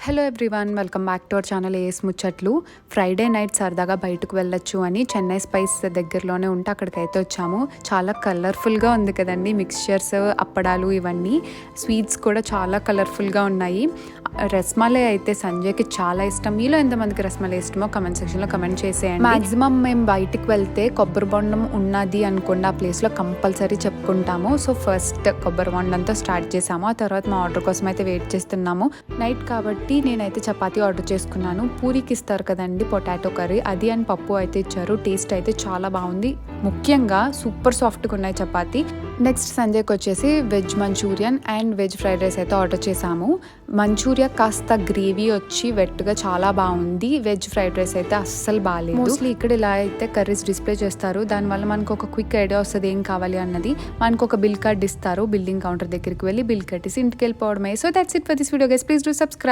Hello everyone, welcome back to our channel AS ముచ్చట్లు. Friday night సరదాగా బయటకు వెళ్ళొచ్చు అని చెన్నై స్పైస్ దగ్గరలోనే ఉంటే అక్కడికైతే వచ్చాము. చాలా కలర్ఫుల్గా ఉంది కదండి, మిక్స్చర్స్, అప్పడాలు, ఇవన్నీ స్వీట్స్ కూడా చాలా కలర్ఫుల్గా ఉన్నాయి. రస్మలై అయితే సంజయ్కి చాలా ఇష్టం. మీలో ఎంతమందికి రస్మలై ఇష్టమో కమెంట్ సెక్షన్లో కమెంట్ చేసేయండి. మ్యాక్సిమం మేము బయటికి వెళ్తే కొబ్బరి బొండం ఉన్నది అనుకోండి, ఆ ప్లేస్లో కంపల్సరీ చెప్పుకుంటాము. సో ఫస్ట్ కొబ్బరి బొండంతో స్టార్ట్ చేసాము. ఆ తర్వాత మా ఆర్డర్ కోసం అయితే వెయిట్ చేస్తున్నాము. నైట్ కాబట్టి నేనైతే చపాతీ ఆర్డర్ చేసుకున్నాను. పూరికి ఇస్తారు కదండి పొటాటో కర్రీ, అది అండ్ పప్పు అయితే ఇచ్చారు. టేస్ట్ అయితే చాలా బాగుంది, ముఖ్యంగా సూపర్ సాఫ్ట్గా ఉన్నాయి చపాతీ. నెక్స్ట్ సంజయ్కి వచ్చేసి veg Manchurian and veg fried rice అయితే ఆర్డర్ చేసాము. మంచూరియా కాస్త గ్రేవీ వచ్చి వెట్గా చాలా బాగుంది. వెజ్ ఫ్రైడ్ రైస్ అయితే అస్సలు బాగాలేదు. మోస్ట్లీ ఇక్కడ ఇలా అయితే కర్రీస్ డిస్ప్లే చేస్తారు, దానివల్ల మనకు ఒక క్విక్ ఐడియా వస్తుంది ఏం కావాలి అన్నది. మనకు ఒక బిల్ కార్డ్ ఇస్తారు, బిల్లింగ్ కౌంటర్ దగ్గరికి వెళ్ళి బిల్ కట్టేసి ఇంటికి వెళ్ళిపోవడమే. So that's it for this video guys, please do subscribe.